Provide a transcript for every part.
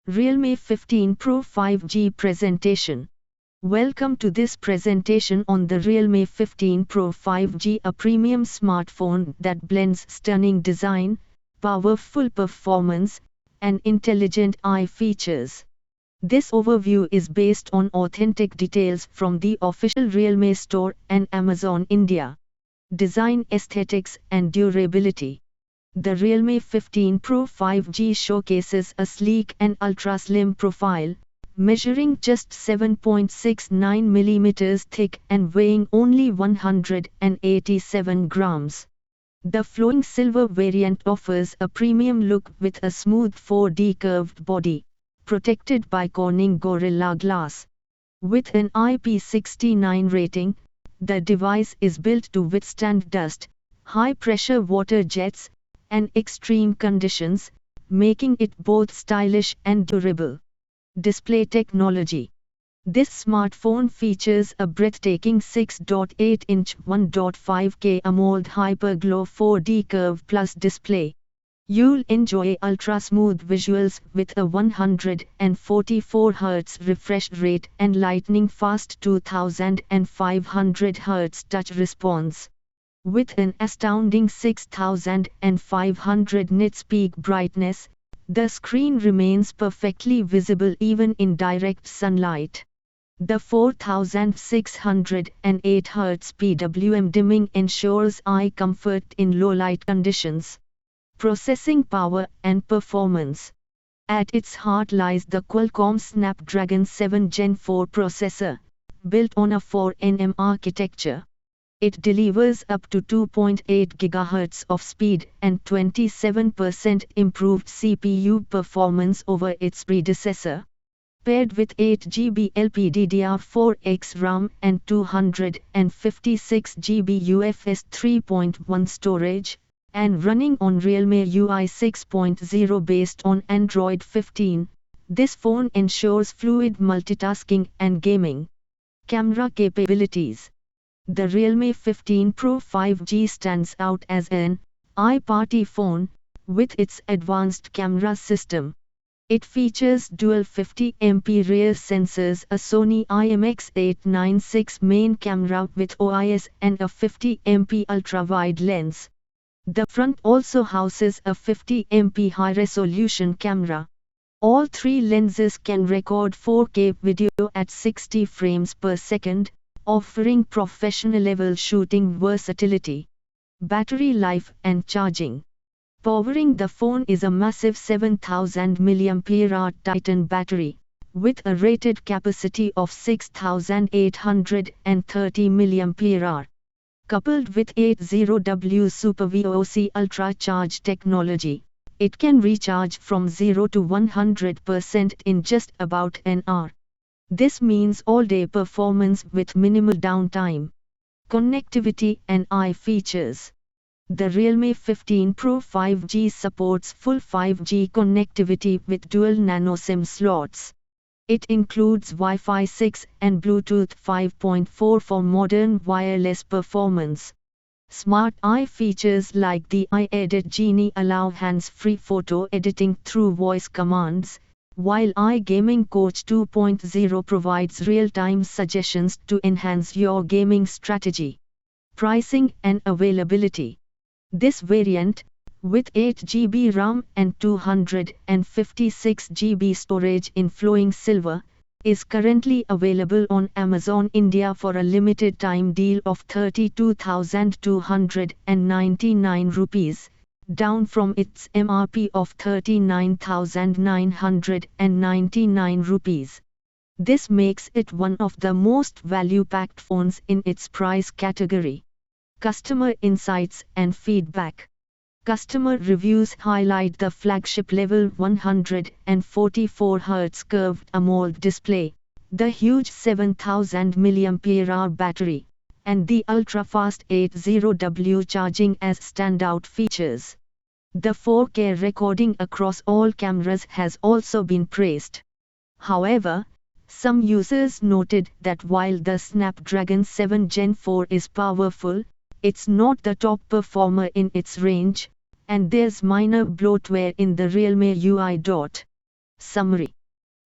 Realme 15 Pro 5G presentation. Welcome to this presentation on the Realme 15 Pro 5G, a premium smartphone that blends stunning design, powerful performance, and intelligent eye features. This overview is based on authentic details from the official Realme store and Amazon India. Design, aesthetics, and durability. The Realme 15 Pro 5G showcases a sleek and ultra-slim profile, measuring just 7.69 mm thick and weighing only 187 grams. The flowing silver variant offers a premium look with a smooth 4D curved body, protected by Corning Gorilla Glass. With an IP69 rating, the device is built to withstand dust, high-pressure water jets, and extreme conditions, making it both stylish and durable. Display technology. This smartphone features a breathtaking 6.8-inch 1.5K AMOLED HyperGlow 4D Curve Plus display. You'll enjoy ultra-smooth visuals with a 144 Hz refresh rate and lightning-fast 2500 Hz touch response. With an astounding 6500 nits peak brightness, the screen remains perfectly visible even in direct sunlight. The 4608 Hz PWM dimming ensures eye comfort in low light conditions. Processing power and performance. At its heart lies the Qualcomm Snapdragon 7 Gen 4 processor, built on a 4nm architecture. It delivers up to 2.8 GHz of speed and 27% improved CPU performance over its predecessor. Paired with 8GB LPDDR4X RAM and 256GB UFS 3.1 storage, and running on Realme UI 6.0 based on Android 15, this phone ensures fluid multitasking and gaming. Camera capabilities. The Realme 15 Pro 5G stands out as an eye-party phone, with its advanced camera system. It features dual 50MP rear sensors, a Sony IMX896 main camera with OIS, and a 50MP ultra-wide lens. The front also houses a 50MP high-resolution camera. All three lenses can record 4K video at 60 frames per second, offering professional-level shooting versatility. Battery life and charging. Powering the phone is a massive 7000 mAh Titan battery, with a rated capacity of 6830 mAh. Coupled with 80W Super VOC Ultra-Charge technology, it can recharge from 0 to 100% in just about an hour. This means all-day performance with minimal downtime. Connectivity and eye features. The Realme 15 Pro 5G supports full 5G connectivity with dual nano-SIM slots. It includes Wi-Fi 6 and Bluetooth 5.4 for modern wireless performance. Smart eye features like the Eye Edit Genie allow hands-free photo editing through voice commands, while iGaming Coach 2.0 provides real-time suggestions to enhance your gaming strategy. Pricing and availability. This variant, with 8GB RAM and 256GB storage in flowing silver, is currently available on Amazon India for a limited time deal of 32,299 rupees. Down from its MRP of 39,999 rupees. This makes it one of the most value-packed phones in its price category. Customer insights and feedback. Customer reviews highlight the flagship level 144 Hz curved AMOLED display, the huge 7000 mAh battery, and the ultra-fast 80W charging as standout features. The 4K recording across all cameras has also been praised. However, some users noted that while the Snapdragon 7 Gen 4 is powerful, it's not the top performer in its range, and there's minor bloatware in the Realme UI. Summary.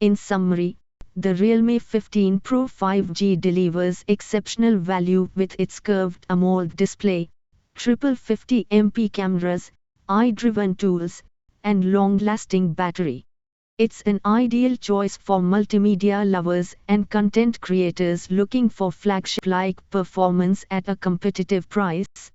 In summary, the Realme 15 Pro 5G delivers exceptional value with its curved AMOLED display, triple 50MP cameras, eye-driven tools, and long-lasting battery. It's an ideal choice for multimedia lovers and content creators looking for flagship-like performance at a competitive price.